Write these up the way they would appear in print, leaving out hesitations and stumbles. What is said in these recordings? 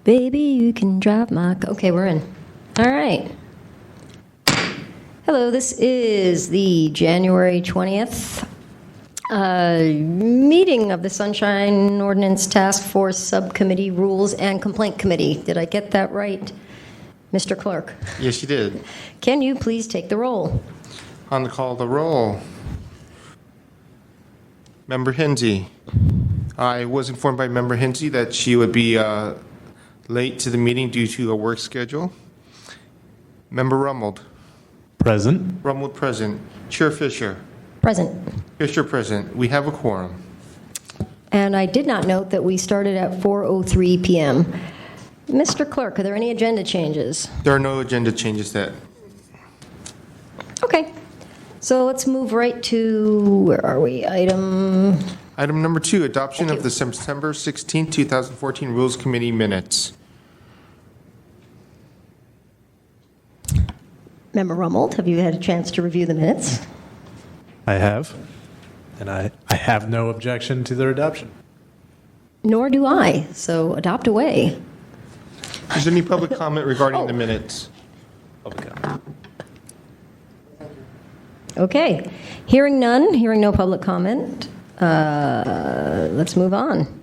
Baby, you can drive my... Okay, we're in. All right. Hello, this is the January 20th meeting of the Sunshine Ordinance Task Force Subcommittee Rules and Complaint Committee. Did I get that right, Mr. Clerk? Yes, you did. Can you please take the roll? On the call, the roll. Member Hinsey. I was informed by Member Hinsey that she would be late to the meeting due to a work schedule. Member Rummold. Present. Rummold present. Chair Fisher. Present. Fisher present. We have a quorum. And I did not note that we started at 4:03 p.m. Mr. Clerk, are there any agenda changes? There are no agenda changes that. Okay. So let's move right to, where are we? Item Item number 2, adoption of the September 16, 2014 Rules Committee minutes. Member Rummold, have you had a chance to review the minutes? I have. And I have no objection to their adoption. Nor do I, so adopt away. Is there any public comment regarding the minutes? Public comment. Okay. Hearing none, hearing no public comment, let's move on.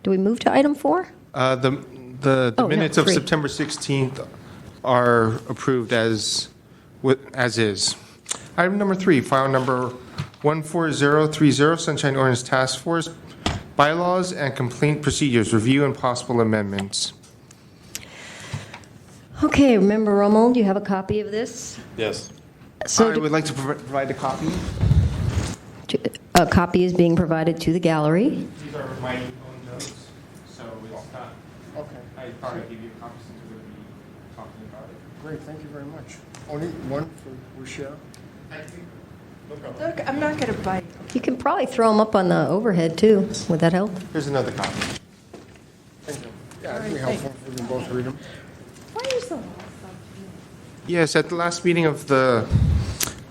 Do we move to item 4? The minutes of 3. September 16th are approved as is. Item number 3, file number 14030, Sunshine Ordinance Task Force, Bylaws and Complaint Procedures, Review and Possible Amendments. Okay, Member Rummold, you have a copy of this? Yes. So I would like to provide a copy. a copy is being provided to the gallery. These are my own notes, so it's not. Okay. I thought I'd give you a copy since we're going to be talking about it. Great, thank you very much. Only one for Rochelle? No problem. Look, I'm not going to bite. You can probably throw them up on the overhead, too. Would that help? Here's another copy. Thank you. Yeah, it'd be helpful if we can both read them. Why is the law Yes, at the last meeting of the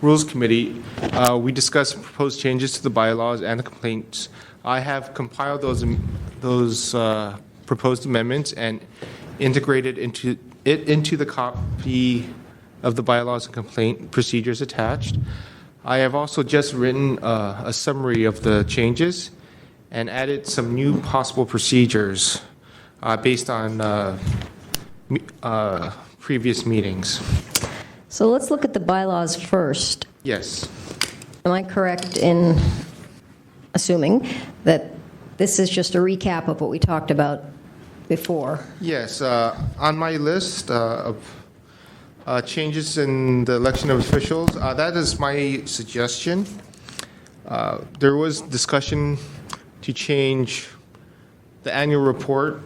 Rules Committee, we discussed proposed changes to the bylaws and the complaints. I have compiled those proposed amendments and integrated into the copy of the bylaws and complaint procedures attached. I have also just written a summary of the changes and added some new possible procedures based on previous meetings. So let's look at the bylaws first. Yes. Am I correct in assuming that this is just a recap of what we talked about before? Yes. On my list of changes in the election of officials, that is my suggestion. There was discussion to change the annual report.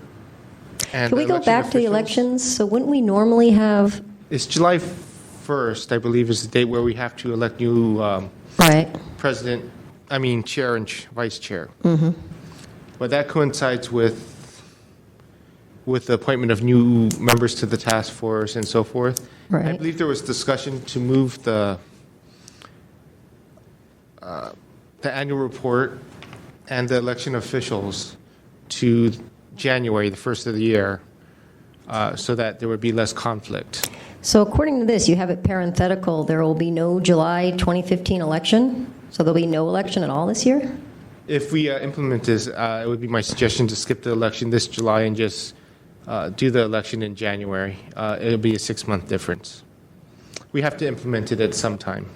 And Can we go back to the elections? So wouldn't we normally have... It's July 1st, I believe, is the date where we have to elect new Right. chair and vice chair. Mm-hmm. But that coincides with the appointment of new members to the task force and so forth. Right. I believe there was discussion to move the annual report and the election officials to January, the first of the year, so that there would be less conflict. So according to this, you have it parenthetical, there will be no July 2015 election? So there'll be no election at all this year? If we implement this, it would be my suggestion to skip the election this July and just do the election in January. It'll be a 6-month difference. We have to implement it at some time.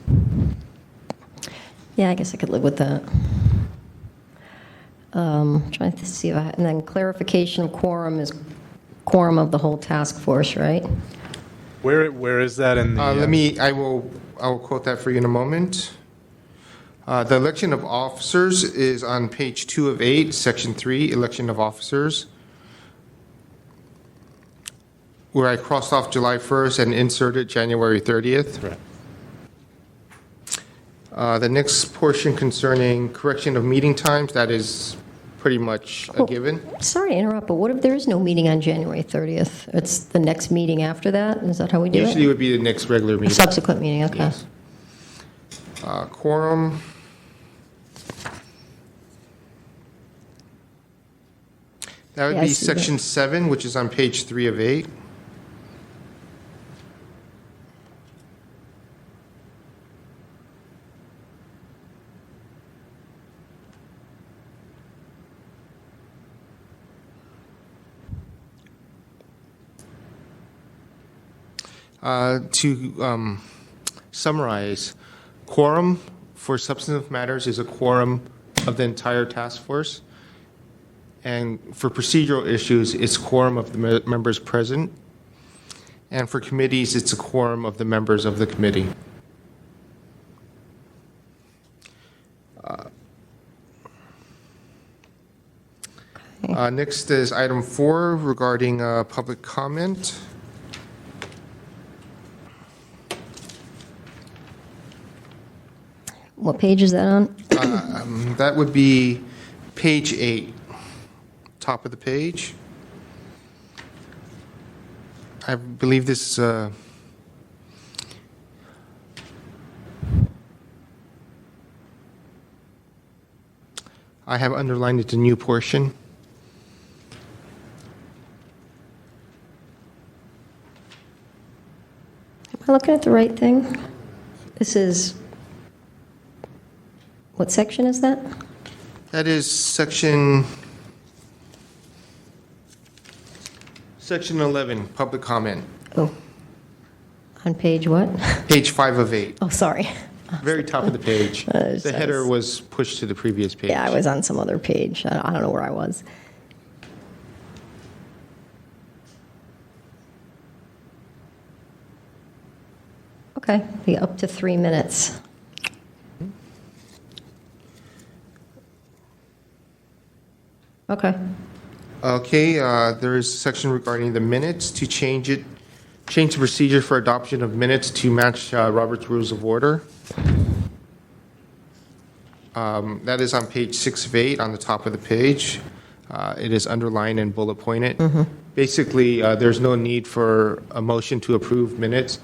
Yeah, I guess I could live with that. Trying to see if and then clarification of quorum is quorum of the whole task force, right? Where is that in the... I will quote that for you in a moment. The election of officers is on page 2 of 8, section 3, election of officers, where I crossed off July 1st and inserted January 30th. Right. The next portion concerning correction of meeting times, that is pretty much a given. Sorry to interrupt, but what if there is no meeting on January 30th? It's the next meeting after that? Is that how we do Usually it it? would be the next regular meeting. Subsequent meeting, okay. Yes. Quorum. That would Yeah, I be see that. section 7, which is on page 3 of 8. To summarize, quorum for substantive matters is a quorum of the entire task force. And for procedural issues, it's quorum of the members present. And for committees, it's a quorum of the members of the committee. Next is item 4 regarding public comment. What page is that on? That would be page 8, top of the page. I believe this I have underlined it to new portion. Am I looking at the right thing? This is, what section is that? That is section 11, public comment. Oh, on page what? Page 5 of 8, Oh, sorry. very top of the page. The says- header was pushed to the previous page. Yeah, I was on some other page. I don't know where I was. Okay, be up to 3 minutes. Okay. Okay, there is a section regarding the minutes to change the procedure for adoption of minutes to match Robert's Rules of Order. That is on page 6 of 8 on the top of the page. It is underlined and bullet pointed. Basically, there's no need for a motion to approve minutes.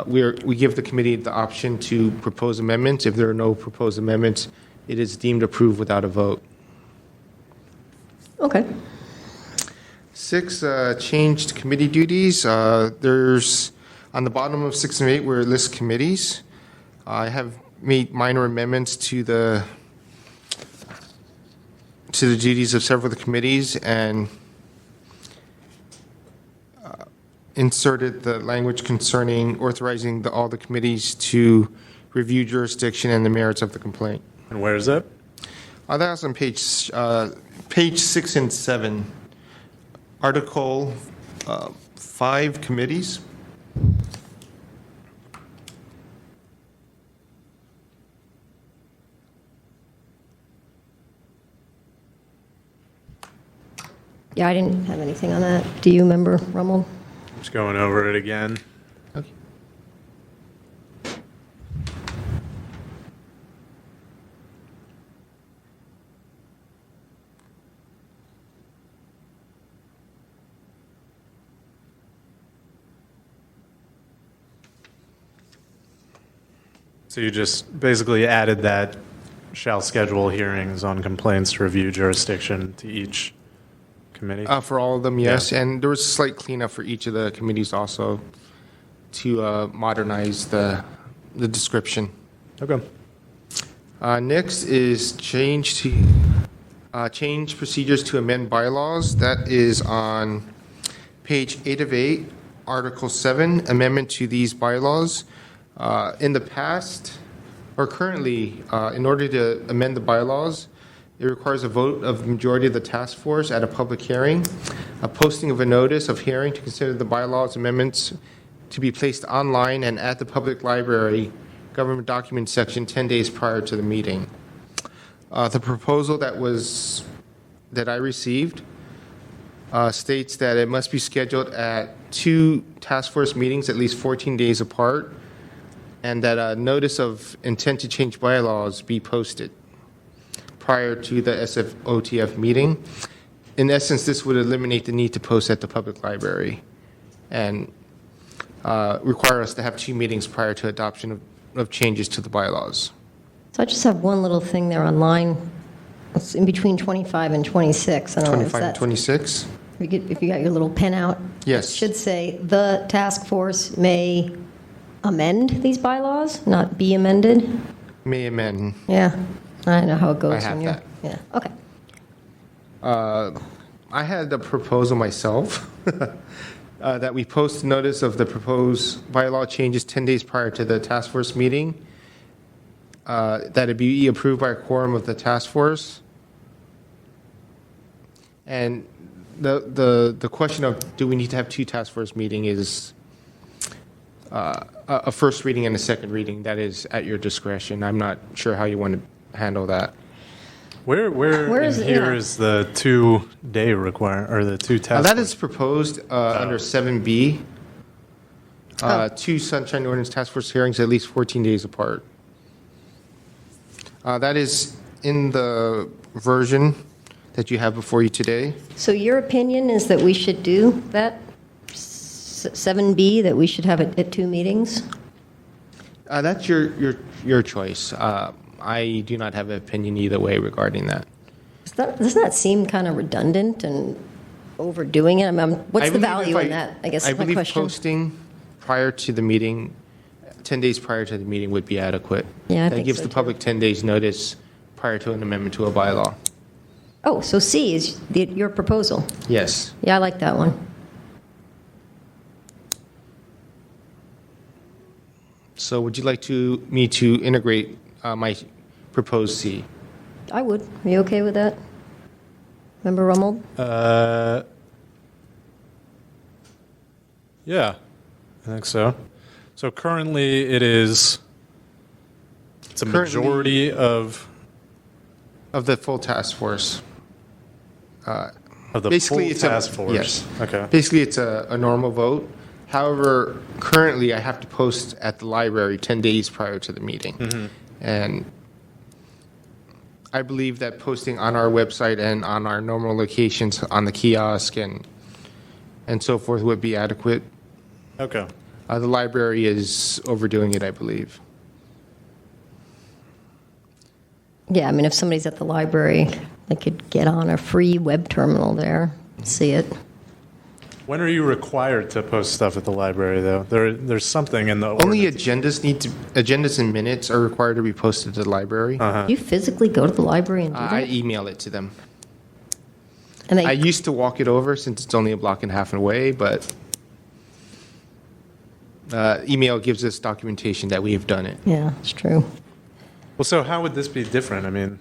We give the committee the option to propose amendments. If there are no proposed amendments, it is deemed approved without a vote. Okay. 6, changed committee duties. There's, on the bottom of 6 and 8, where it lists committees. I have made minor amendments to the duties of several of the committees and inserted the language concerning authorizing all the committees to review jurisdiction and the merits of the complaint. And where is that? That was on page 6 and 7. Article 5, committees. Yeah, I didn't have anything on that. Do you remember, Rummel? Just going over it again. Okay. So you just basically added that shall schedule hearings on complaints to review jurisdiction to each committee? For all of them, yes. Yeah. And there was a slight cleanup for each of the committees also to modernize the description. Okay. Next is change procedures to amend bylaws. That is on page 8 of 8, Article 7, amendment to these bylaws. In the past, or currently, in order to amend the bylaws, it requires a vote of the majority of the task force at a public hearing, a posting of a notice of hearing to consider the bylaws amendments to be placed online and at the public library, government documents section 10 days prior to the meeting. The proposal that I received states that it must be scheduled at 2 task force meetings at least 14 days apart, and that a notice of intent to change bylaws be posted prior to the SFOTF meeting. In essence, this would eliminate the need to post at the public library and require us to have 2 meetings prior to adoption of changes to the bylaws. So I just have one little thing there on line It's in between 25 and 26. I don't know, is 25 and that- 26? If you got your little pen out. Yes. It should say, "The task force may amend these bylaws," not "be amended." May amend. Yeah, I know how it goes. I have when you're- that. Yeah, okay. I had a proposal myself that we post notice of the proposed bylaw changes 10 days prior to the task force meeting, that it be approved by a quorum of the task force. And the question of do we need to have two task force meeting is a first reading and a second reading. That is at your discretion. I'm not sure how you want to handle that. Where Where is in it? here Yeah. is the 2-day require or the 2 task? That is proposed under 7B. Two Sunshine Ordinance Task Force hearings at least 14 days apart. That is in the version that you have before you today. So your opinion is that we should do that 7B, that we should have it at two meetings? That's your choice. I do not have an opinion either way regarding that. Doesn't that seem kind of redundant and overdoing it? I mean, what's I the believe value if in that? I guess I is my believe question. posting prior to the meeting, 10 days prior to the meeting would be adequate. Yeah, I That think gives so, the too. public 10 days notice prior to an amendment to a bylaw. Oh, so C is your proposal. Yes. Yeah, I like that one. So would you like me to integrate my proposed C? I would. Are you okay with that? Member Rummold? Yeah, I think so. So currently it's a Currently- majority of Of the full task force. the Basically, full it's task a, force. Yes. Okay. Basically, it's a normal vote. However, currently, I have to post at the library 10 days prior to the meeting. Mm-hmm. And I believe that posting on our website and on our normal locations on the kiosk and so forth would be adequate. Okay. The library is overdoing it, I believe. Yeah, I mean, if somebody's at the library, they could get on a free web terminal there, see it. When are you required to post stuff at the library, though? There's something in the Only ordinance. agendas and minutes are required to be posted to the library. Do you physically go to the library and do I that? email it to them. And I they, used to walk it over since it's only a block and a half away, but email gives us documentation that we have done it. yeah, it's true. Well, so how would this be different? I mean,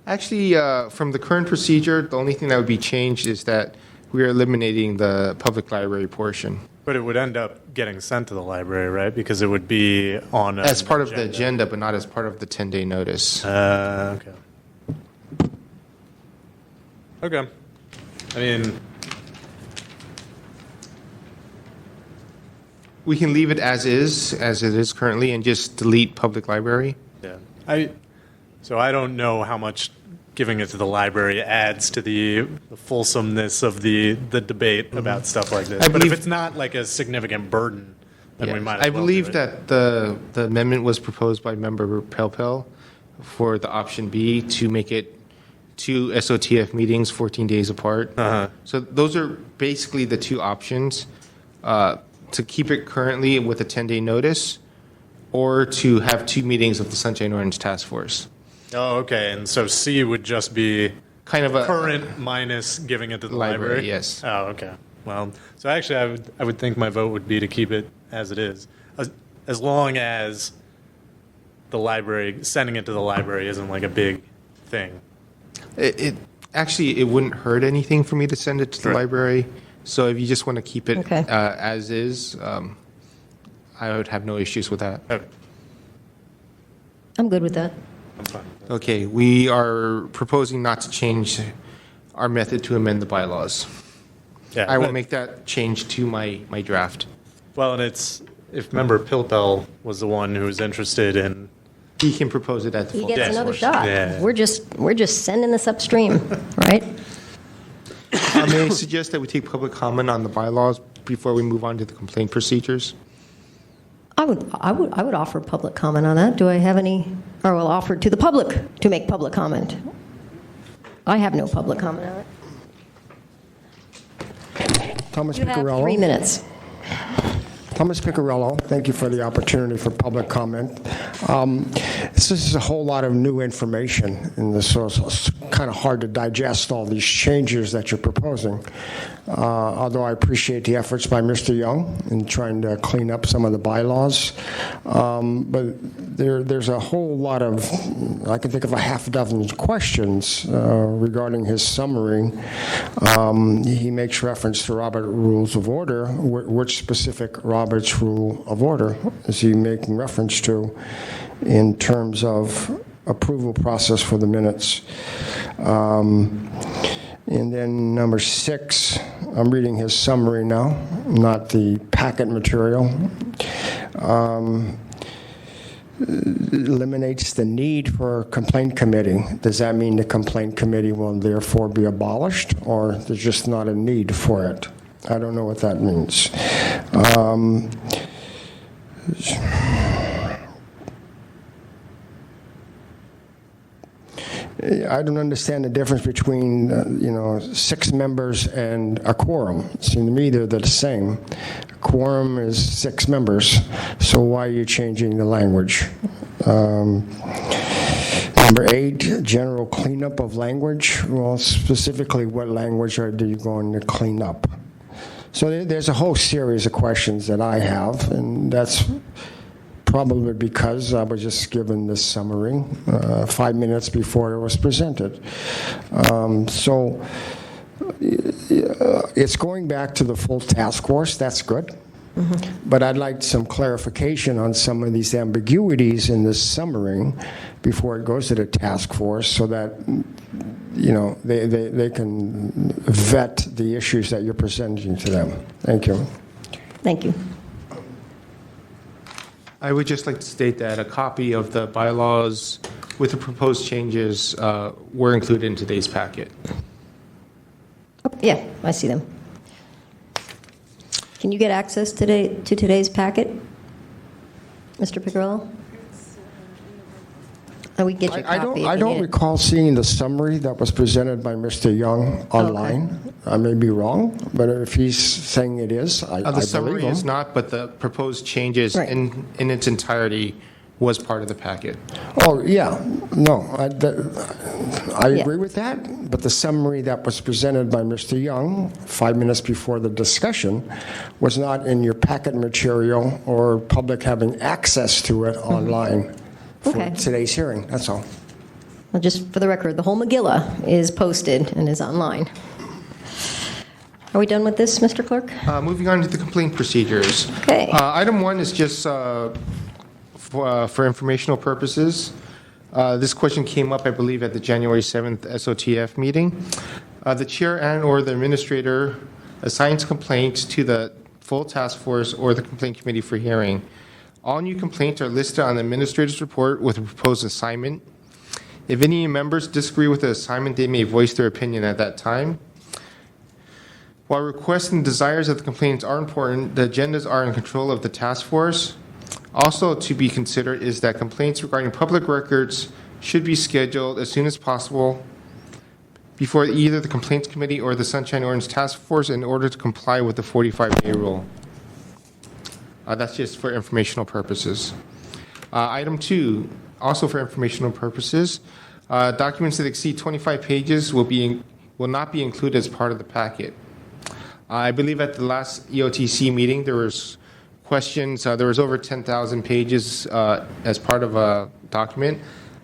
Actually, from the current procedure, the only thing that would be changed is that we are eliminating the public library portion but it would end up getting sent to the library, right? Because it would be on as part of the agenda, but not as part of the 10-day notice. Okay. Okay. I mean, We can leave it as it is currently, and just delete public library. yeah. So I don't know how much giving it to the library adds to the fulsomeness of the debate about stuff like this. I But if believe- it's not like a significant burden, then we Yes. might as I well believe do it. that the amendment was proposed by Member Pelpel for the option B to make it two SOTF meetings 14 days apart. So those are basically the two options, to keep it currently with a 10-day notice or to have two meetings of the Sunshine Ordinance Task Force. Oh, okay. And so C would just be Kind of a current minus giving it to the Library, library? yes. Oh, okay. Well, so actually I would think my vote would be to keep it as it is. As long as the library, sending it to the library isn't like a big thing. It actually, it wouldn't hurt anything for me to send it to the Right. library. So if you just want to keep it Okay. as is, I would have no issues with that. Okay. I'm good with that. I'm fine. Okay, we are proposing not to change our method to amend the bylaws. Yeah. I will make that change to my draft. Well, and it's, if Member Pilpel was the one who was interested in, He can propose it at the He full gets task another force. shot. Yeah. We're just sending this upstream, right? May I suggest that we take public comment on the bylaws before we move on to the complaint procedures? I would offer public comment on that. Do I have any, or will offer to the public to make public comment? I have no public comment on it. Thomas You have 3 Piccarello. minutes. Thomas Piccarello, thank you for the opportunity for public comment. This is a whole lot of new information, and this is kind of hard to digest all these changes that you're proposing. Although I appreciate the efforts by Mr. Young in trying to clean up some of the bylaws. But there's a whole lot of, I can think of a half a dozen questions regarding his summary. He makes reference to Robert Rules of Order. Which specific Robert's Rule of Order is he making reference to in terms of approval process for the minutes? And then number 6, I'm reading his summary now, not the packet material. Eliminates the need for a complaint committee. Does that mean the complaint committee will therefore be abolished, or there's just not a need for it? I don't know what that means. I don't understand the difference between, 6 members and a quorum. It seems to me they're the same. A quorum is 6 members, so why are you changing the language? Number 8, general cleanup of language. Well, specifically, what language are you going to clean up? So there's a whole series of questions that I have, and that's probably because I was just given this summary 5 minutes before it was presented. So it's going back to the full task force. That's good. But I'd like some clarification on some of these ambiguities in this summary before it goes to the task force, so that they can vet the issues that you're presenting to them. Thank you. Thank you. I would just like to state that a copy of the bylaws with the proposed changes were included in today's packet. Oh, yeah, I see them. Can you get access today to today's packet, Mr. Piccarello? Oh, we can get you a copy. I don't recall seeing the summary that was presented by Mr. Young online. I may be wrong, but if he's saying it is, I The believe summary him. is not, but the proposed changes Right. in its entirety was part of the packet. Oh, yeah. No, I Yeah. agree with that, but the summary that was presented by Mr. Young 5 minutes before the discussion was not in your packet material or public having access to it online for Okay. today's hearing. That's all. Well, just for the record, the whole Megillah is posted and is online. Are we done with this, Mr. Clerk? Moving on to the complaint procedures. Okay. Item 1 is just for informational purposes. This question came up, I believe, at the January 7th SOTF meeting. The chair and/or the administrator assigns complaints to the full task force or the complaint committee for hearing. All new complaints are listed on the administrator's report with a proposed assignment. If any members disagree with the assignment, they may voice their opinion at that time. While requests and desires of the complainants are important, the agendas are in control of the task force. Also to be considered is that complaints regarding public records should be scheduled as soon as possible before either the complaints committee or the Sunshine Ordinance Task Force in order to comply with the 45-day rule. That's just for informational purposes. Item 2, also for informational purposes, documents that exceed 25 pages will not be included as part of the packet. I believe at the last EOTC meeting there was questions. There was over 10,000 pages as part of a document.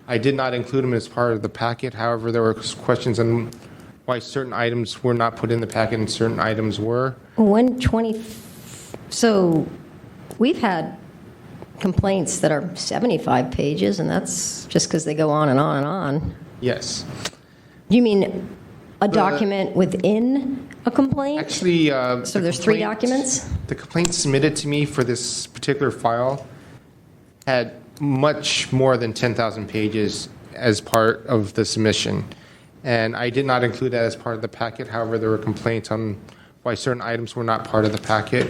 I did not include them as part of the packet. However, there were questions on why certain items were not put in the packet and certain items were. So we've had complaints that are 75 pages, and that's just because they go on and on and on. Yes. You mean a document within a complaint? Actually, So there's 3 documents? The complaint submitted to me for this particular file had much more than 10,000 pages as part of the submission. And I did not include that as part of the packet. However, there were complaints on why certain items were not part of the packet.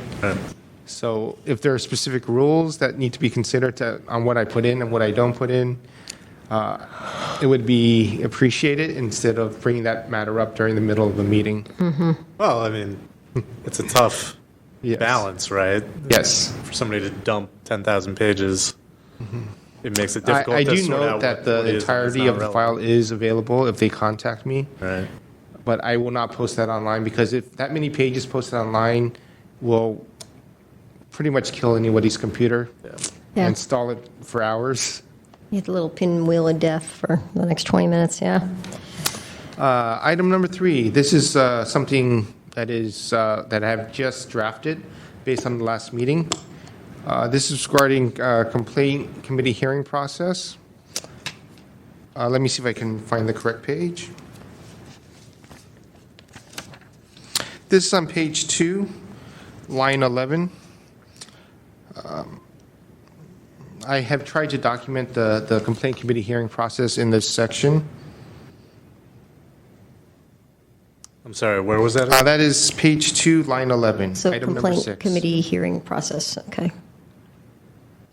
So if there are specific rules that need to be considered on what I put in and what I don't put in, it would be appreciated instead of bringing that matter up during the middle of a meeting. Well, I mean, it's a tough Yes. balance, right? Yes. For somebody to dump 10,000 pages, it makes it difficult I to do sort note out that what the is and is entirety not of the relevant. file is available if they contact me, Right. but I will not post that online because if that many pages posted online will pretty much kill anybody's computer Yeah. and stall it for hours. You hit the little pinwheel of death for the next 20 minutes, yeah. Item number 3, this is something that I have just drafted based on the last meeting. This is regarding complaint committee hearing process. Let me see if I can find the correct page. This is on page 2, line 11. I have tried to document the complaint committee hearing process in this section. I'm sorry, where was that? That is page 2, line 11, So item number complaint 6. committee hearing process, okay.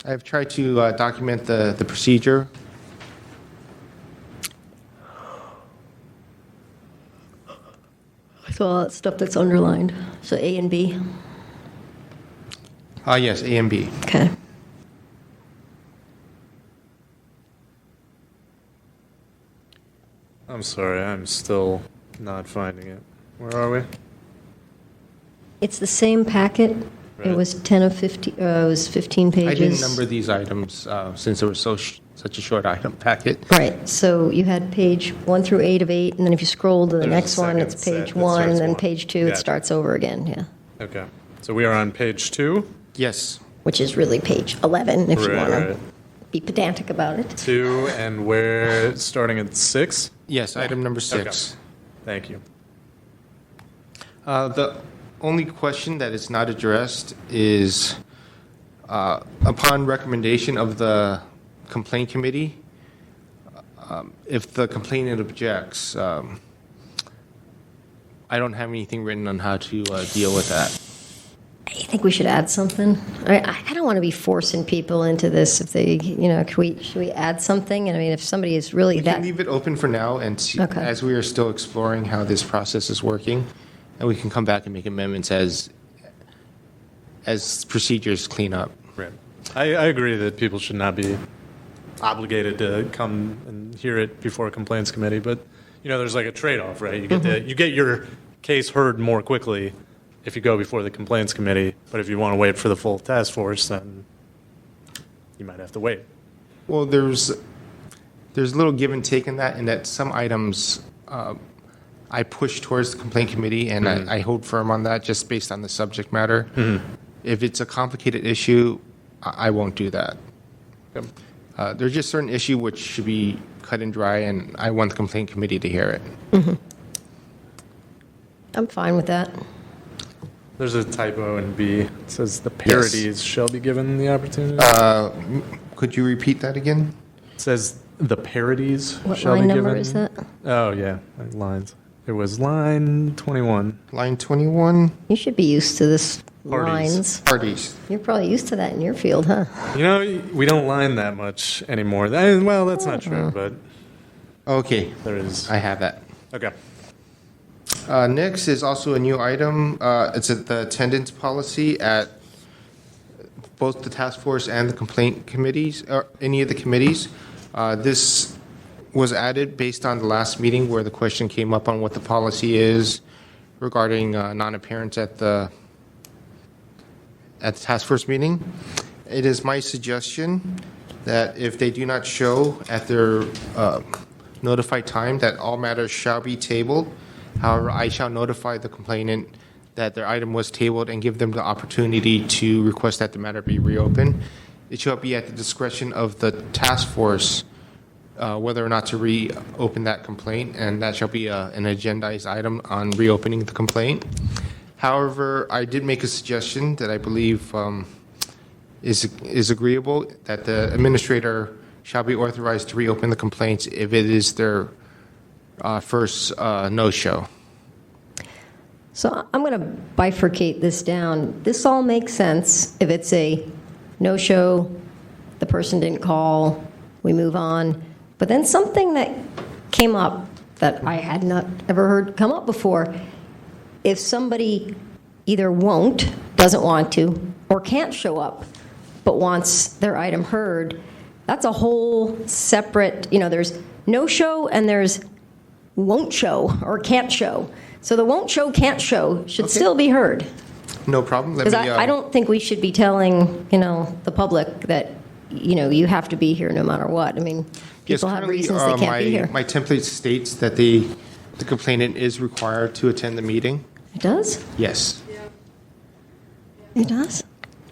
I've tried to document the procedure. So all that stuff that's underlined, so A and B, Yes, A and B. okay. I'm sorry, I'm still not finding it. Where are we? It's the same packet. It Right. was 10 of 50, it was 15 pages. I didn't number these items since there was such a short item packet. Right, so you had page 1 through 8 of 8, and then if you scroll to the There's a next one, second it's set page that 1, starts and then one. page 2, it Gotcha. starts over again, yeah. Okay. So we are on page 2. Yes. Which is really page 11, if you Right, want to right. be pedantic about it. 2, and we're starting at 6. Yes, item number 6. Thank you. The only question that is not addressed is upon recommendation of the complaint committee, if the complainant objects, I don't have anything written on how to deal with that. I think we should add something. I don't want to be forcing people into this if they, should we add something? And I mean, if somebody is really We that. can leave it open for now and see, Okay. as we are still exploring how this process is working, and we can come back and make amendments as procedures clean up. Right. I agree that people should not be obligated to come and hear it before a complaints committee, but there's like a trade-off, right? You get your case heard more quickly if you go before the complaints committee, but if you want to wait for the full task force, then you might have to wait. Well, there's a little give and take in that some items I push towards the complaint committee, and I hold firm on that just based on the subject matter. If it's a complicated issue, I won't do that. Yep. There's just certain issue which should be cut and dry, and I want the complaint committee to hear it. I'm fine with that. There's a typo in B. It says the parodies shall be given the opportunity. Could you repeat that again? It says the parodies What shall line be number given. is that? Oh, yeah, lines. It was line 21. Line 21, You should be used to this Parties. lines. parties. You're probably used to that in your field, huh? We don't line that much anymore. Well, that's not true, but Okay, there is. I have that. Okay. Next is also a new item. It's the attendance policy at both the task force and the complaint committees, or any of the committees. This was added based on the last meeting where the question came up on what the policy is regarding non-appearance at the task force meeting. It is my suggestion that if they do not show at their notified time, that all matters shall be tabled. However, I shall notify the complainant that their item was tabled and give them the opportunity to request that the matter be reopened. It shall be at the discretion of the task force whether or not to reopen that complaint, and that shall be an agendized item on reopening the complaint. However, I did make a suggestion that I believe is agreeable, that the administrator shall be authorized to reopen the complaints if it is their first no-show. So I'm going to bifurcate this down. This all makes sense if it's a no-show, the person didn't call, we move on. But then something that came up that I had not ever heard come up before, if somebody either doesn't want to, or can't show up, but wants their item heard, that's a whole separate, there's no show and there's won't show or can't show. So the won't show, can't show should still be heard. No problem. Because I don't think we should be telling, the public that, you have to be here no matter what. I mean, people have reasons they can't be here. My template states that the complainant is required to attend the meeting. It does? Yes. It does?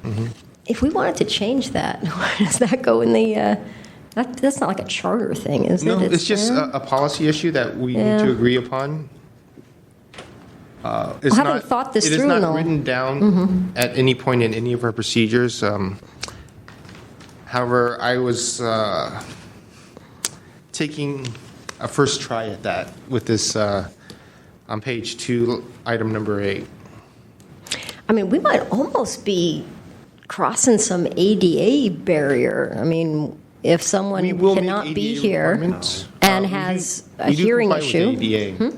Mm-hmm. If we wanted to change that, where does that go in the, that's not like a charter thing, is it? No, it's just a policy issue that we need to agree upon. Having thought this through, it is not written down at any point in any of our procedures. However, I was taking a first try at that with this on page 2, item number 8. I mean, we might almost be crossing some ADA barrier. I mean, if someone cannot be here and has a hearing issue.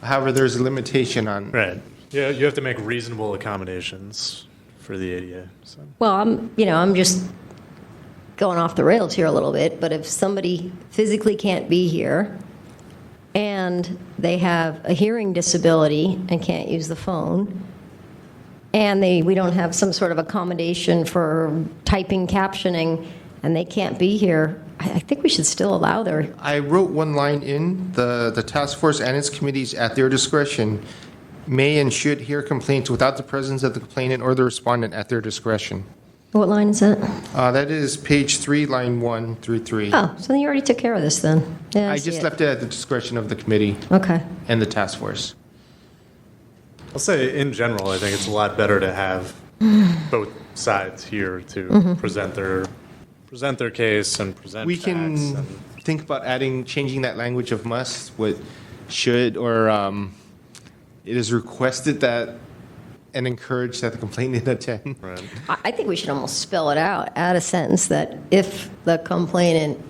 However, there's a limitation on. Right. Yeah, you have to make reasonable accommodations for the ADA. So. Well, I'm just going off the rails here a little bit, but if somebody physically can't be here and they have a hearing disability and can't use the phone, and we don't have some sort of accommodation for typing, captioning, and they can't be here, I think we should still allow their... I wrote one line in, the task force and its committees at their discretion may and should hear complaints without the presence of the complainant or the respondent at their discretion. What line is that? That is page 3, line 1 through 3. Oh, so then you already took care of this then. Yeah, I just left it at the discretion of the committee okay. and the task force. I'll say in general, I think it's a lot better to have both sides here to present their case and present We facts. can think about changing that language of must with should, or it is requested that and encouraged that the complainant attend. Right. I think we should almost spell it out, add a sentence that if the complainant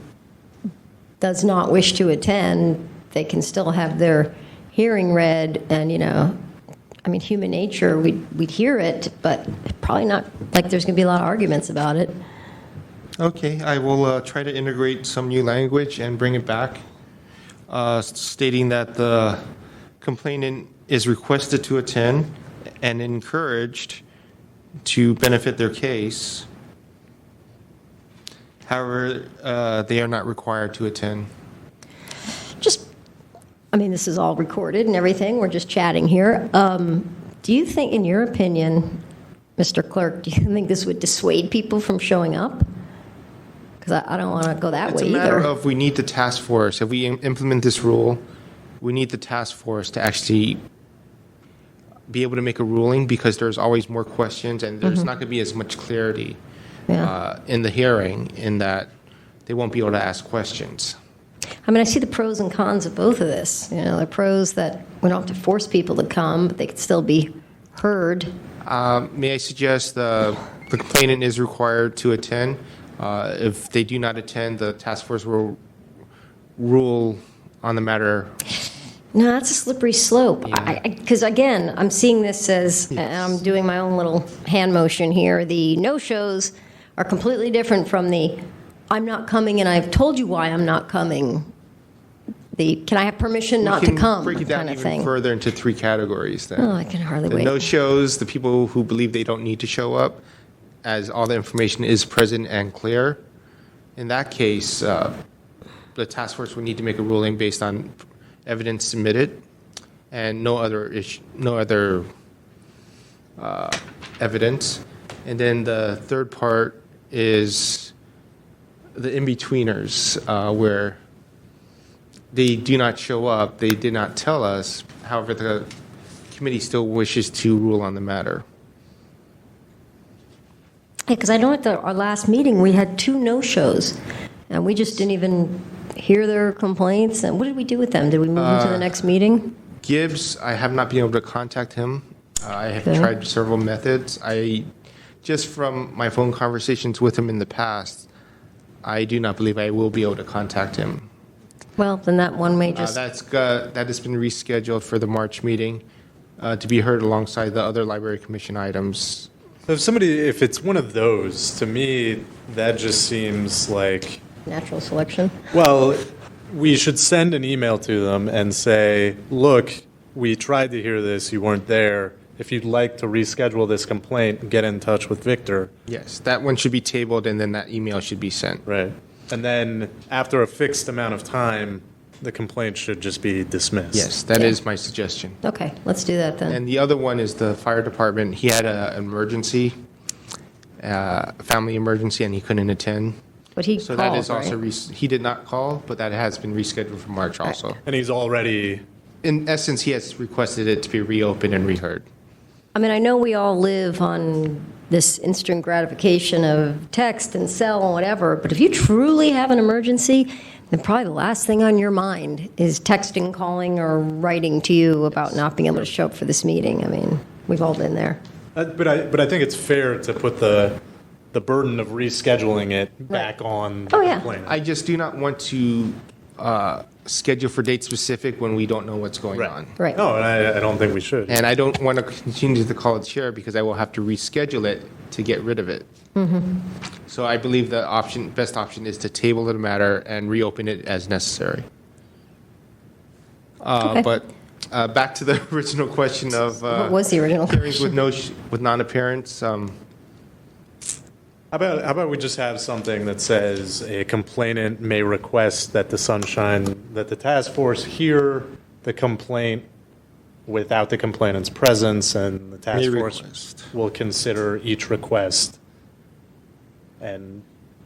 does not wish to attend, they can still have their hearing read, and, I mean, human nature, we'd hear it, but probably not, like there's going to be a lot of arguments about it. Okay, I will try to integrate some new language and bring it back, stating that the complainant is requested to attend and encouraged to benefit their case. However, they are not required to attend. This is all recorded and everything. We're just chatting here. Do you think, in your opinion, Mr. Clerk, do you think this would dissuade people from showing up? Because I don't want to go that way either. It's a matter of we need the task force. If we implement this rule, we need the task force to actually be able to make a ruling, because there's always more questions and there's not going to be as much clarity in the hearing, in that they won't be able to ask questions. I see the pros and cons of both of this. The pros that we don't have to force people to come, but they could still be heard. May I suggest the complainant is required to attend? If they do not attend, the task force will rule on the matter. No, that's a slippery slope. Yeah. Because, again, I'm seeing this as, and I'm doing my own little hand motion here, the no-shows are completely different from the I'm not coming and I've told you why I'm not coming. The can I have permission not to come break it down kind of even thing. further into 3 categories then. Oh, I can hardly The wait. no-shows, the people who believe they don't need to show up, as all the information is present and clear. In that case, the task force would need to make a ruling based on evidence submitted and no other evidence. And then the third part is the in-betweeners, where they do not show up, they did not tell us, however, the committee still wishes to rule on the matter. Yeah, because I know at our last meeting, we had 2 no-shows, and we just didn't even hear their complaints. And what did we do with them? Did we move them to the next meeting? Gibbs, I have not been able to contact him. I have Okay. tried several methods. Just from my phone conversations with him in the past, I do not believe I will be able to contact him. Well, then that one may just, That has been rescheduled for the March meeting to be heard alongside the other Library Commission items. So if it's one of those, to me, that just seems like, natural selection. well, we should send an email to them and say, look, we tried to hear this, you weren't there. If you'd like to reschedule this complaint, get in touch with Victor. Yes, that one should be tabled, and then that email should be sent. Right. And then after a fixed amount of time, the complaint should just be dismissed. Yes, that Yeah. is my suggestion. Okay, let's do that then. And the other one is the fire department. He had an emergency, family emergency, and he couldn't attend. But he So called, that is also, right? he did not call, but that has been rescheduled for March also. And he's already, In essence, he has requested it to be reopened and reheard. I mean, I know we all live on this instant gratification of text and cell and whatever, but if you truly have an emergency, then probably the last thing on your mind is texting, calling, or writing to you about not being able to show up for this meeting. I mean, we've all been there. but I think it's fair to put the burden of rescheduling it back on the Oh, yeah. complainant. I just do not want to schedule for date specific when we don't know what's going Right. on. Right. No, and I don't think we should. And I don't want to continue to call it chair because I will have to reschedule it to get rid of it. So I believe the best option is to table the matter and reopen it as necessary. Okay. But back to the original question of What was the original hearings question? with non-appearance. How about we just have something that says a complainant may request that the task force hear the complaint without the complainant's presence, and the task May force request. will consider each request and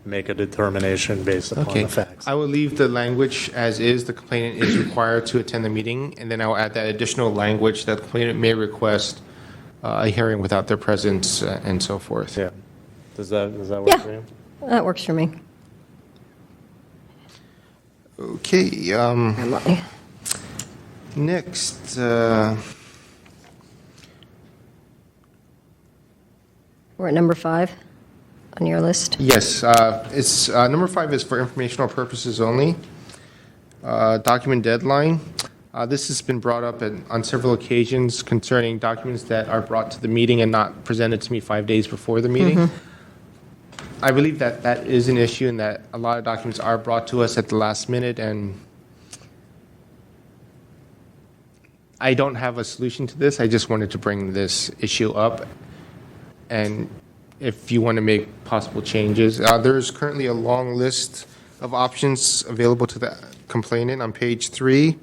make a determination based upon Okay, the facts. I will leave the language as is. The complainant is required to attend the meeting, and then I will add that additional language that the complainant may request a hearing without their presence and so forth. Yeah. Does that work Yeah. for you? That works for me. Okay, next, We're at number 5 on your list. yes, it's, number 5 is for informational purposes only. Document deadline. This has been brought up on several occasions concerning documents that are brought to the meeting and not presented to me 5 days before the meeting. I believe that that is an issue and that a lot of documents are brought to us at the last minute, and I don't have a solution to this. I just wanted to bring this issue up, and if you want to make possible changes. There's currently a long list of options available to the complainant on page 3.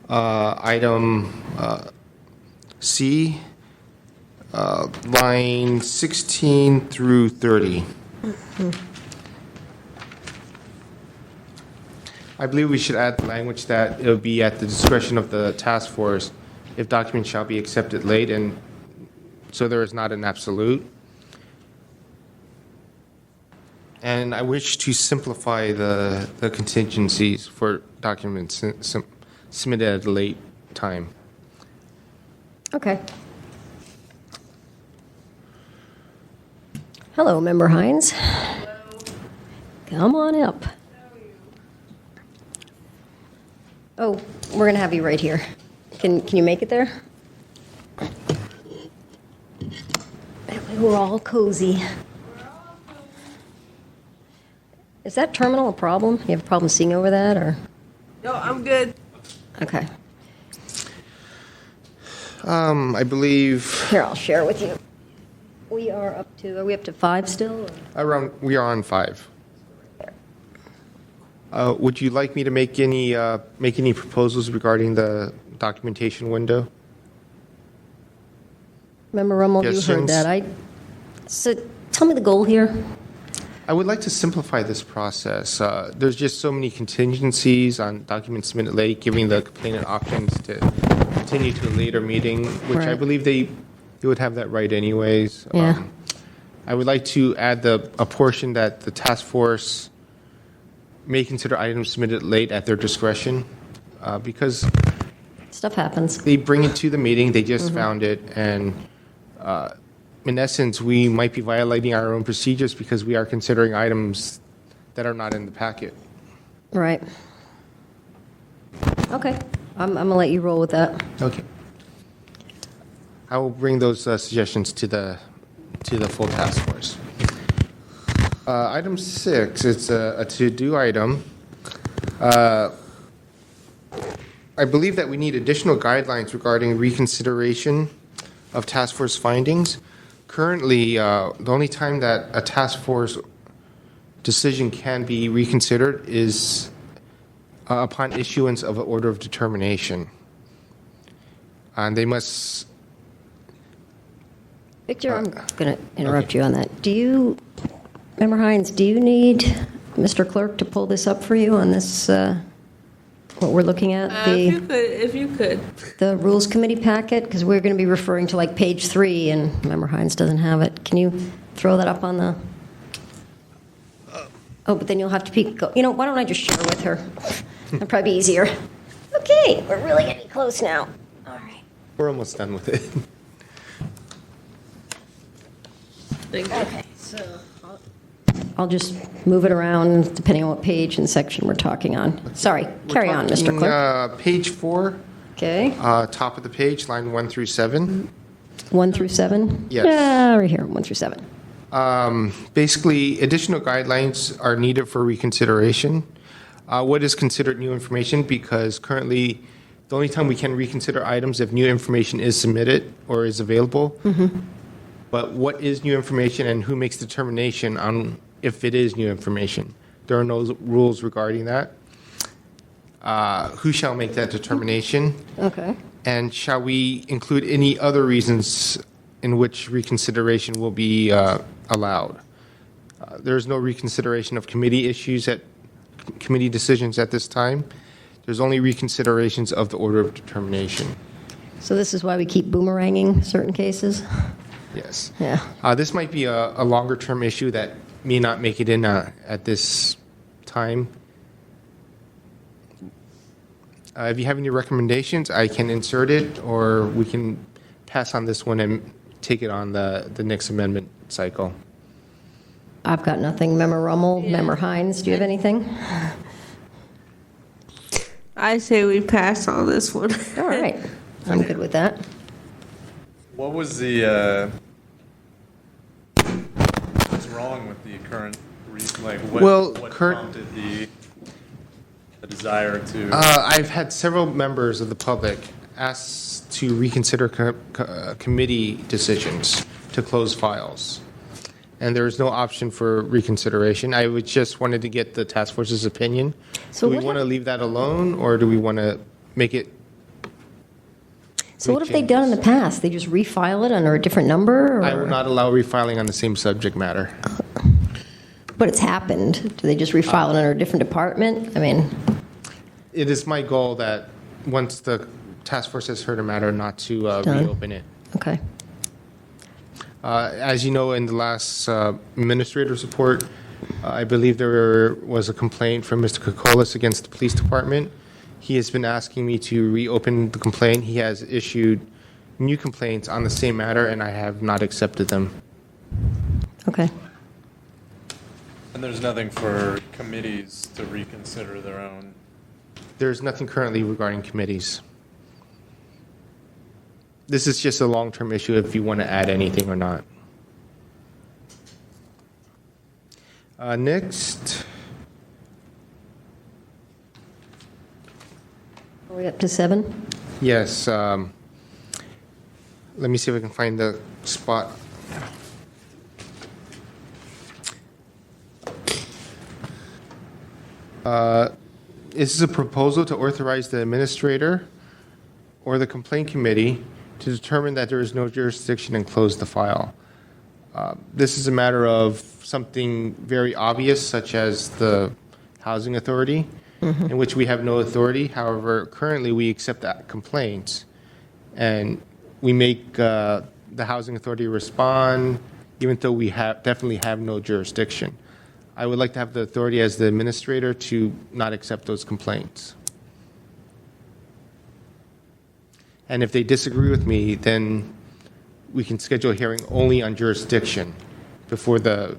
Item C, line 16 through 30. I believe we should add the language that it will be at the discretion of the task force if documents shall be accepted late, and so there is not an absolute. And I wish to simplify the contingencies for documents submitted at a late time. Okay. Hello, Member Hines. Come on up. Oh, we're going to have you right here. Can you make it there? That way we're all cozy. Is that terminal a problem? You have a problem seeing over that, or? No, I'm good. Okay. I believe Here, I'll share with you. Are we up to 5 still? or- we are on 5. Would you like me to make any proposals regarding the documentation window? Member Rummel, you heard Questions? that. So tell me the goal here. I would like to simplify this process. There's just so many contingencies on documents submitted late, giving the complainant options to continue to a later meeting, which I Right. believe they would have that right anyways. Yeah. I would like to add a portion that the task force may consider items submitted late at their discretion, because Stuff happens. they bring it to the meeting, they just found it, and in essence, we might be violating our own procedures because we are considering items that are not in the packet. Right. Okay, I'm going to let you roll with that. Okay. I will bring those suggestions to the full task force. Item 6, it's a to-do item. I believe that we need additional guidelines regarding reconsideration of task force findings. Currently, the only time that a task force decision can be reconsidered is upon issuance of an order of determination. And they must... Victor, I'm going to interrupt you on that. Do you, Member Hines, do you need Mr. Clerk to pull this up for you on this, what we're looking at? If you could. The Rules Committee packet? Because we're going to be referring to like page 3, and Member Hines doesn't have it. Can you throw that up on the... Oh, but then you'll have to peek. You know, why don't I just share with her? That'd probably be easier. Okay, we're really getting close now. All right. We're almost done with it. Thank you. Okay, so I'll just move it around depending on what page and section we're talking on. Sorry, carry on, Mr. Clerk. Page 4, Okay, top of the page, line 1 through 7. 1 through 7? Yes. Yeah, right here, 1 through 7. Basically, additional guidelines are needed for reconsideration. What is considered new information? Because currently, the only time we can reconsider items if new information is submitted or is available. But what is new information and who makes determination on if it is new information? There are no rules regarding that. Who shall make that determination? Okay. And shall we include any other reasons in which reconsideration will be allowed? There is no reconsideration of committee issues committee decisions at this time. There's only reconsiderations of the order of determination. So this is why we keep boomeranging certain cases? Yes. Yeah. This might be a longer-term issue that may not make it in at this time. If you have any recommendations, I can insert it, or we can pass on this one and take it on the next amendment cycle. I've got nothing. Member Rummel, Member Hines, do you have anything? I say we pass on this one. All right, I'm good with that. What was the, what's wrong with the current, what prompted the desire to? I've had several members of the public ask to reconsider committee decisions to close files. And there is no option for reconsideration. I would just wanted to get the task force's opinion. So do we want to leave that alone, or do we want to make it? So what have they done in the past? They just refile it under a different number? Or? I will not allow refiling on the same subject matter. But it's happened. Do they just refile it under a different department? I mean... It is my goal that once the task force has heard a matter, not to reopen it. Okay. As you know, in the last administrator's report, I believe there was a complaint from Mr. Kokolas against the police department. He has been asking me to reopen the complaint. He has issued new complaints on the same matter, and I have not accepted them. Okay. And there's nothing for committees to reconsider their own? There's nothing currently regarding committees. This is just a long-term issue if you want to add anything or not. Next. Are we up to 7? Yes. Let me see if I can find the spot. This is a proposal to authorize the administrator or the complaint committee to determine that there is no jurisdiction and close the file. This is a matter of something very obvious, such as the housing authority, in which we have no authority. However, currently we accept that complaints, and we make the housing authority respond, even though we definitely have no jurisdiction. I would like to have the authority as the administrator to not accept those complaints. And if they disagree with me, then we can schedule a hearing only on jurisdiction before the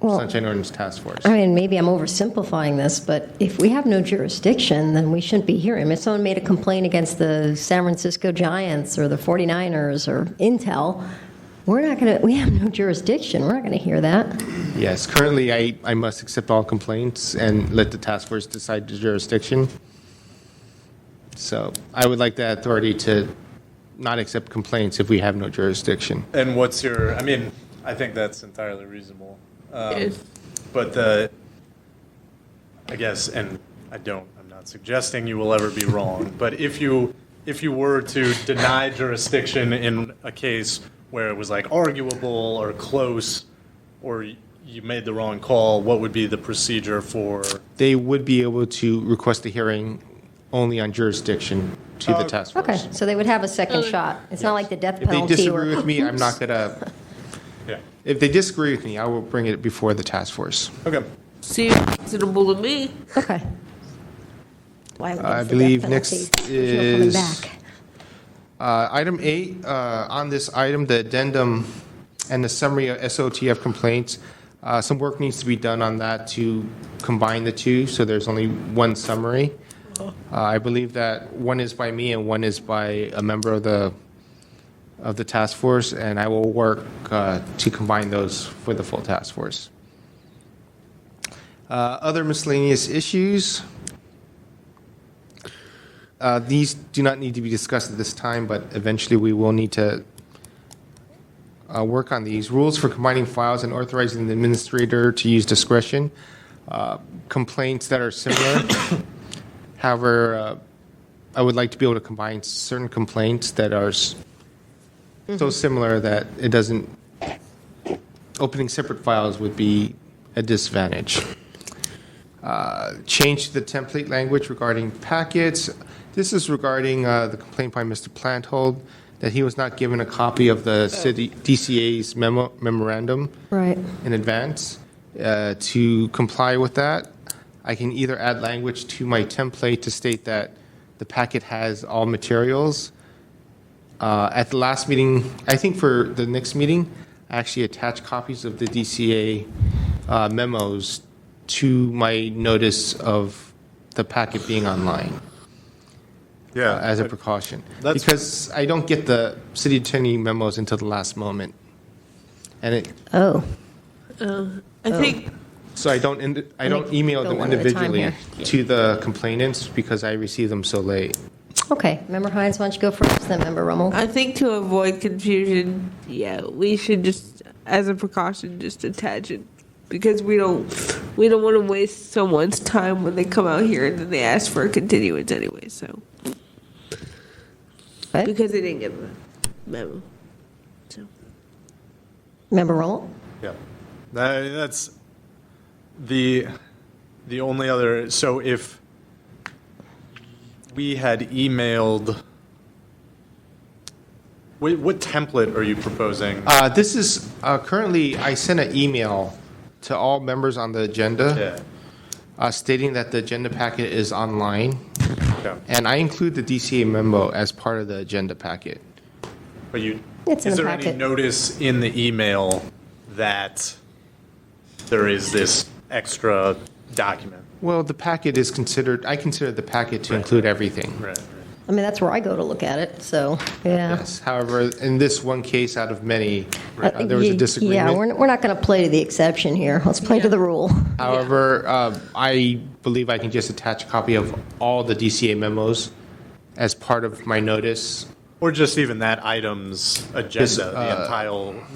Well, Sunshine Ordinance Task Force. I mean, maybe I'm oversimplifying this, but if we have no jurisdiction, then we shouldn't be hearing. If someone made a complaint against the San Francisco Giants or the 49ers or Intel, we have no jurisdiction. We're not going to hear that. Yes, currently I must accept all complaints and let the task force decide the jurisdiction. So I would like that authority to not accept complaints if we have no jurisdiction. And what's your, I mean, I think that's entirely reasonable. Yes. But I guess, and I'm not suggesting you will ever be wrong, but if you were to deny jurisdiction in a case where it was like arguable or close, or you made the wrong call, what would be the procedure for? They would be able to request a hearing only on jurisdiction to the task force. Okay, so they would have a second shot. It's not like the death If they penalty. disagree with me, I'm not going to, Yeah. if they disagree with me, I will bring it before the task force. Okay. Seems reasonable to me. Okay. Why would I it's the believe death next penalty? There's no coming is back. Item 8, on this item, the addendum and the summary of SOTF complaints, some work needs to be done on that to combine the two, so there's only one summary. I believe that one is by me and one is by a member of the task force, and I will work to combine those for the full task force. Other miscellaneous issues. These do not need to be discussed at this time, but eventually we will need to work on these. Rules for combining files and authorizing the administrator to use discretion. Complaints that are similar. However, I would like to be able to combine certain complaints that are so similar that it doesn't, opening separate files would be a disadvantage. Change the template language regarding packets. This is regarding the complaint by Mr. Planthold that he was not given a copy of the city DCA's memorandum Right. in advance. To comply with that, I can either add language to my template to state that the packet has all materials. At the last meeting, I think for the next meeting, I actually attached copies of the DCA memos to my notice of the packet being online. Yeah. As a precaution. That's- Because I don't get the city attorney memos until the last moment. And Oh, I think so I don't email go them one at a time individually here. to the complainants because I receive them so late. okay. Member Hines, why don't you go first, then Member Rummel? I think to avoid confusion, yeah, we should just, as a precaution, just attach it because we don't want to waste someone's time when they come out here and then they ask for a continuance anyway. So Okay. because they didn't get the memo. So Member Rummel? Yeah. That's the only other, so if we had emailed, what template are you proposing? This is currently, I sent an email to all members on the agenda stating that the agenda packet is online. Yeah. And I include the DCA memo as part of the agenda packet. But It's in is the there any packet. notice in the email that there is this extra document? Well, the packet is considered, I consider the packet to include everything. Right. I mean, that's where I go to look at it, so, yeah. Yes. However, in this one case out of many, there was a disagreement. Yeah, we're not going to play to the exception here. Let's play to the rule. However, I believe I can just attach a copy of all the DCA memos as part of my notice. Or just even that item's agenda, Yes,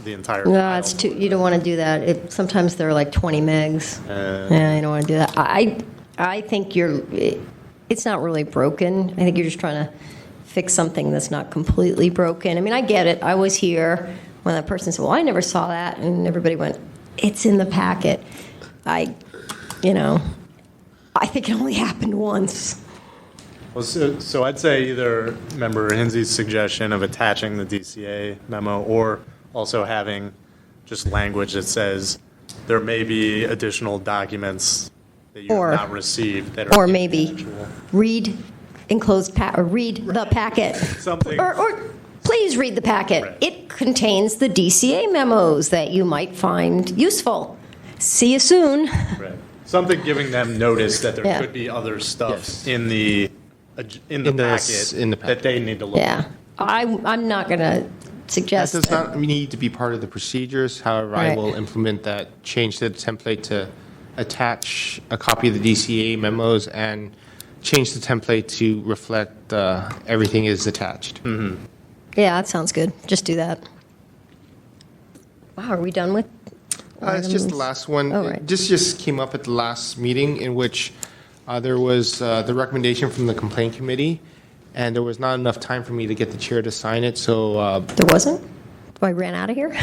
the entire No, file. it's too, you don't want to do that. Sometimes they're like 20 megs. Yeah, you don't want to do that. I think it's not really broken. I think you're just trying to fix something that's not completely broken. I mean, I get it. I was here when that person said, well, I never saw that. And everybody went, it's in the packet. I think it only happened once. Well, so I'd say either Member Hinsey's suggestion of attaching the DCA memo or also having just language that says there may be additional documents that you Or- have not received that are Or maybe confidential. read or read the packet. Something. Or please read the packet. Right. It contains the DCA memos that you might find useful. See you soon. Right. Something giving them notice that there Yeah. could be other stuff Yes. in the In the packet that they need to look Yeah. at. I'm not going to That suggest. does not need to be part of the procedures. However, I Right. will implement that, change the template to attach a copy of the DCA memos and change the template to reflect everything is attached. Yeah, that sounds good. Just do that. Wow, are we done with? It's just the items? last one. Oh, right. This just came up at the last meeting in which there was the recommendation from the complaint committee, and there was not enough time for me to get the chair to sign it, so, There wasn't? I ran out of here?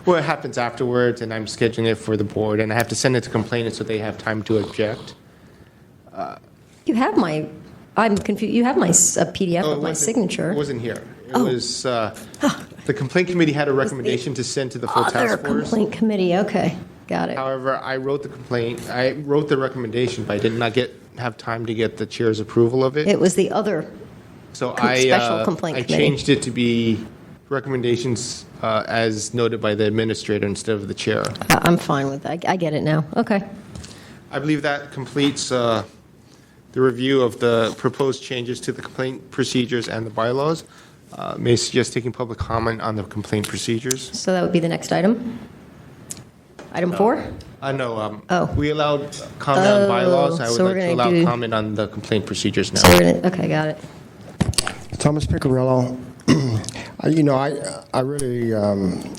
well, it happens afterwards, and I'm scheduling it for the board, and I have to send it to complainant so they have time to object. You have my, I'm confused, you have my a PDF Oh, of it my wasn't- signature. It wasn't here. It Oh. was, the complaint committee had a recommendation to send to the full Other task force. complaint committee, okay, got it. However, I wrote the complaint, I wrote the recommendation, but I did not have time to get the chair's approval of it. It was the other, So special complaint I committee. changed it to be recommendations as noted by the administrator instead of the chair. I'm fine with that. I get it now. Okay. I believe that completes the review of the proposed changes to the complaint procedures and the bylaws. May I suggest taking public comment on the complaint procedures? So that would be the next item? Item 4? No, Oh. we allowed comment on bylaws. I would so we're like to gonna allow do- comment on the complaint procedures now. So we're gonna, okay, got it. Thomas Piccirillo, I really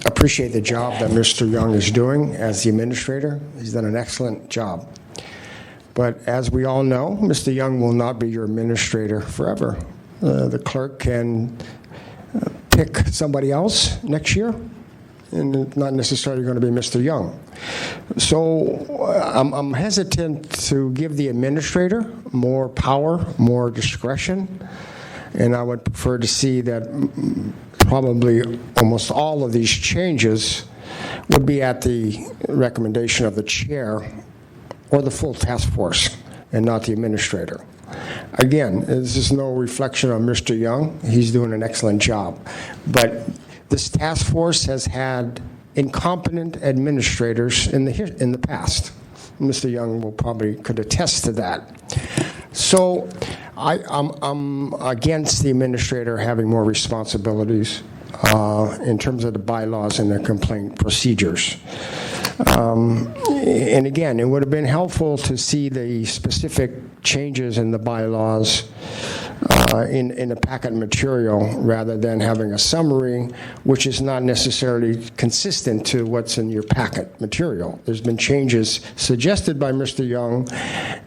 appreciate the job that Mr. Young is doing as the administrator. He's done an excellent job. But as we all know, Mr. Young will not be your administrator forever. The clerk can pick somebody else next year, and it's not necessarily going to be Mr. Young. So I'm hesitant to give the administrator more power, more discretion, and I would prefer to see that probably almost all of these changes would be at the recommendation of the chair or the full task force, and not the administrator. Again, this is no reflection on Mr. Young. He's doing an excellent job. But this task force has had incompetent administrators in the past. Mr. Young will probably could attest to that. So I'm against the administrator having more responsibilities in terms of the bylaws and the complaint procedures. And again, it would have been helpful to see the specific changes in the bylaws in the packet material rather than having a summary, which is not necessarily consistent to what's in your packet material. There's been changes suggested by Mr. Young,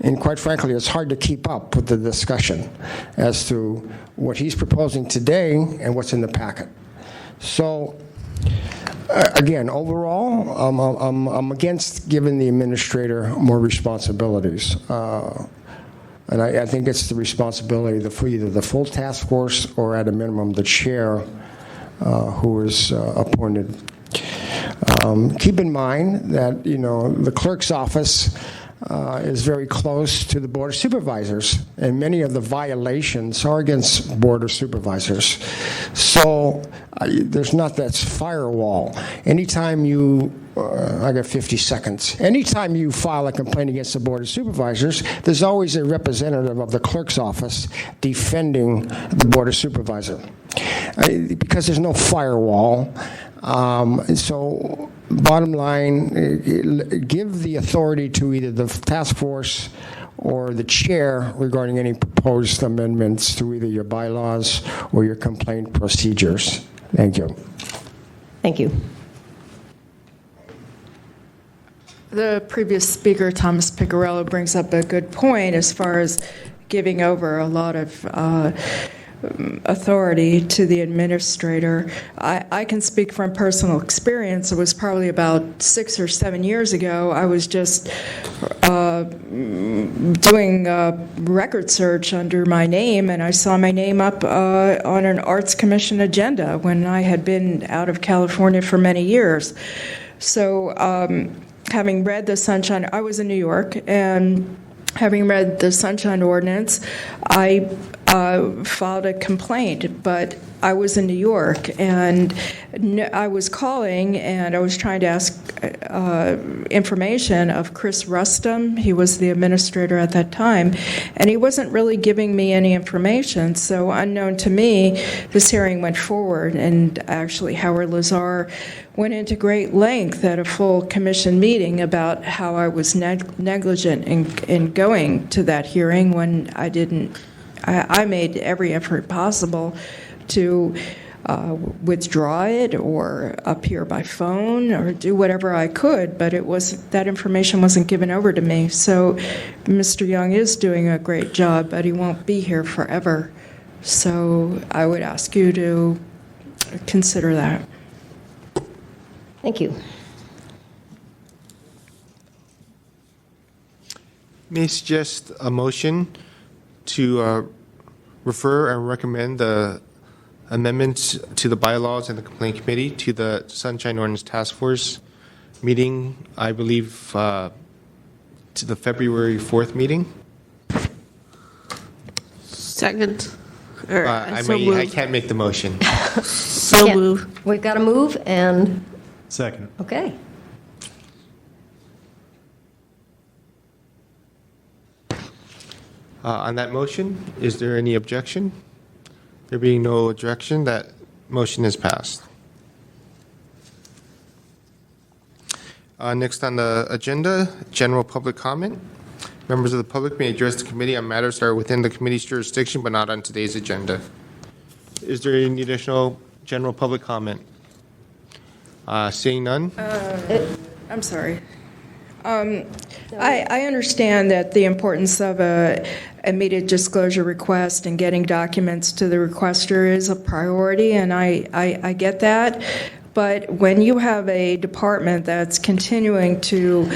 and quite frankly, it's hard to keep up with the discussion as to what he's proposing today and what's in the packet. So, again, overall, I'm against giving the administrator more responsibilities. And I think it's the responsibility of either the full task force or at a minimum the chair who is appointed. Keep in mind that, the clerk's office is very close to the Board of Supervisors, and many of the violations are against Board of Supervisors. So there's not that firewall. Anytime you, I got 50 seconds. Anytime you file a complaint against the Board of Supervisors, there's always a representative of the clerk's office defending the Board of Supervisor. Because there's no firewall. So bottom line, give the authority to either the task force or the chair regarding any proposed amendments to either your bylaws or your complaint procedures. Thank you. Thank you. The previous speaker, Thomas Piccirillo, brings up a good point as far as giving over a lot of authority to the administrator. I can speak from personal experience. It was probably about 6 or 7 years ago. I was just doing a record search under my name, and I saw my name up on an Arts Commission agenda when I had been out of California for many years. So having read the Sunshine, I was in New York, and having read the Sunshine Ordinance, I filed a complaint, but I was in New York, and I was calling, and I was trying to ask information of Chris Rustum. He was the administrator at that time, and he wasn't really giving me any information. So unknown to me, this hearing went forward, and actually Howard Lazar went into great length at a full commission meeting about how I was negligent in going to that hearing when I didn't. I made every effort possible to withdraw it or appear by phone or do whatever I could, but that information wasn't given over to me. So Mr. Young is doing a great job, but he won't be here forever. So I would ask you to consider that. Thank you. May I suggest a motion to refer and recommend the amendments to the bylaws and the complaint committee to the Sunshine Ordinance Task Force meeting, I believe, to the February 4th meeting? Second. Or, I so I moved. can't make the motion. So Yeah, moved. We've got to move, and, Second. okay. On that motion, is there any objection? There being no objection, that motion is passed. Next on the agenda, general public comment. Members of the public may address the committee on matters that are within the committee's jurisdiction but not on today's agenda. Is there any additional general public comment? Seeing none? I'm sorry. I understand that the importance of a immediate disclosure request and getting documents to the requester is a priority, and I get that. But when you have a department that's continuing to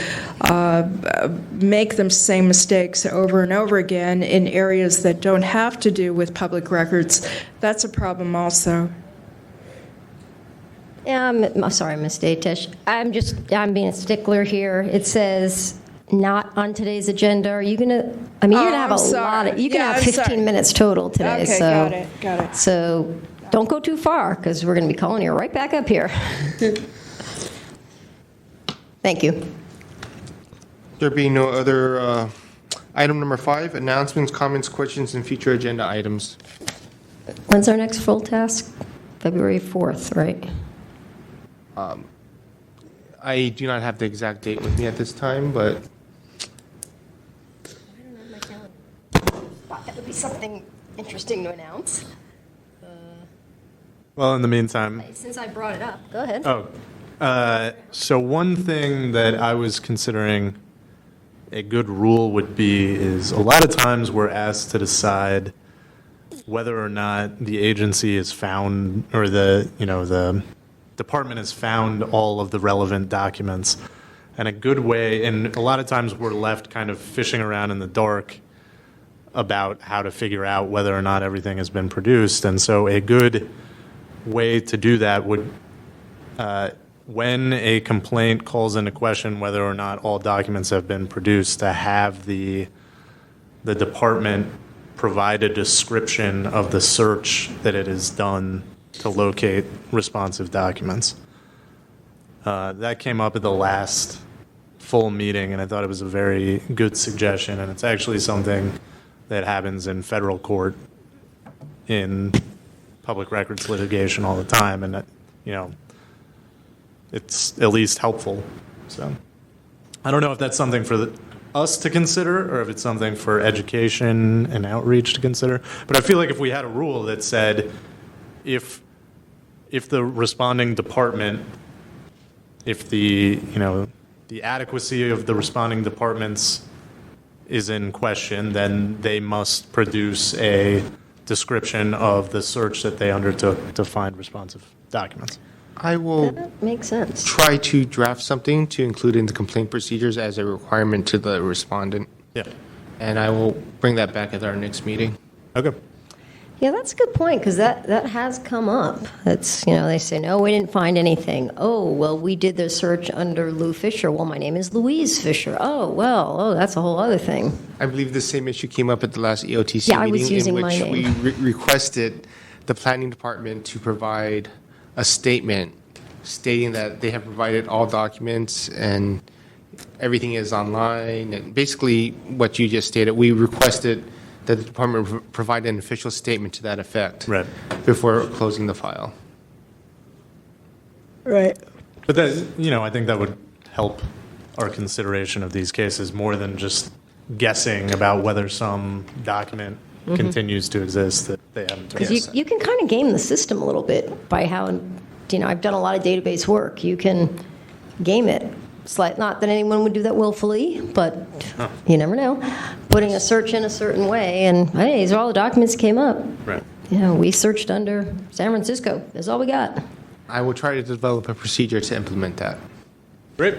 make the same mistakes over and over again in areas that don't have to do with public records, that's a problem also. Yeah, I'm sorry, Ms. Datish. I'm being a stickler here. It says not on today's agenda. Are you going to, you're going to have I'm a sorry. lot of, you can Yeah, have I'm 15 sorry. minutes total today. Okay, So, got it. So don't go too far, because we're going to be calling you right back up here. Thank you. There being no other, item number 5, announcements, comments, questions, and future agenda items. When's our next full task? February 4th, right? I do not have the exact date with me at this time, but Thought that would be something interesting to announce. Well, in the meantime, Since I brought it up, go ahead. so one thing that I was considering a good rule would be is a lot of times we're asked to decide whether or not the agency has found, or the department has found all of the relevant documents. And a good way, and a lot of times we're left kind of fishing around in the dark about how to figure out whether or not everything has been produced. And so a good way to do that would, when a complaint calls into question whether or not all documents have been produced, to have the department provide a description of the search that it has done to locate responsive documents. That came up at the last full meeting, and I thought it was a very good suggestion, and it's actually something that happens in federal court in public records litigation all the time, and it's at least helpful. So I don't know if that's something for us to consider, or if it's something for education and outreach to consider. But I feel like if we had a rule that said if the responding department, if the adequacy of the responding departments is in question, then they must produce a description of the search that they undertook to find responsive documents. I will That makes sense. try to draft something to include in the complaint procedures as a requirement to the respondent. Yeah. And I will bring that back at our next meeting. Okay. Yeah, that's a good point, because that has come up. It's, they say, no, we didn't find anything. Oh, well, we did the search under Lou Fisher. Well, my name is Louise Fisher. Oh, that's a whole other thing. I believe the same issue came up at the last EOTC Yeah, I was meeting, using in my which we name. requested the planning department to provide a statement stating that they have provided all documents and everything is online. And basically, what you just stated, we requested that the department provide an official statement to that effect Right. before closing the file. Right. But that, I think that would help our consideration of these cases more than just guessing about whether some document continues to exist that they haven't turned. Because you can kind of game the system a little bit by how, I've done a lot of database work. You can game it. Not that anyone would do that willfully, but you never know. Putting a search in a certain way, and hey, these are all the documents that came up. Right. We searched under San Francisco. That's all we got. I will try to develop a procedure to implement that. Great.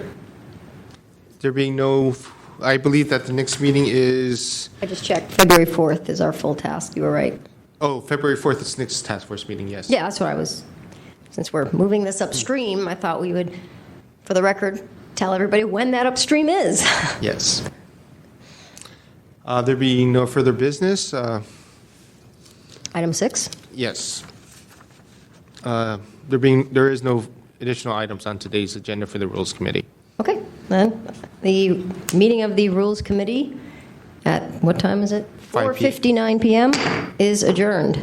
There being no, I believe that the next meeting is, I just checked. February 4th is our full task. You were right. February 4th is next task force meeting, yes. Yeah, that's what I was. Since we're moving this upstream, I thought we would, for the record, tell everybody when that upstream is. Yes. There being no further business, Item 6. yes. There is no additional items on today's agenda for the Rules Committee. Okay, then the meeting of the Rules Committee at, what time is it? 5 p.m. 4:59 p.m. is adjourned.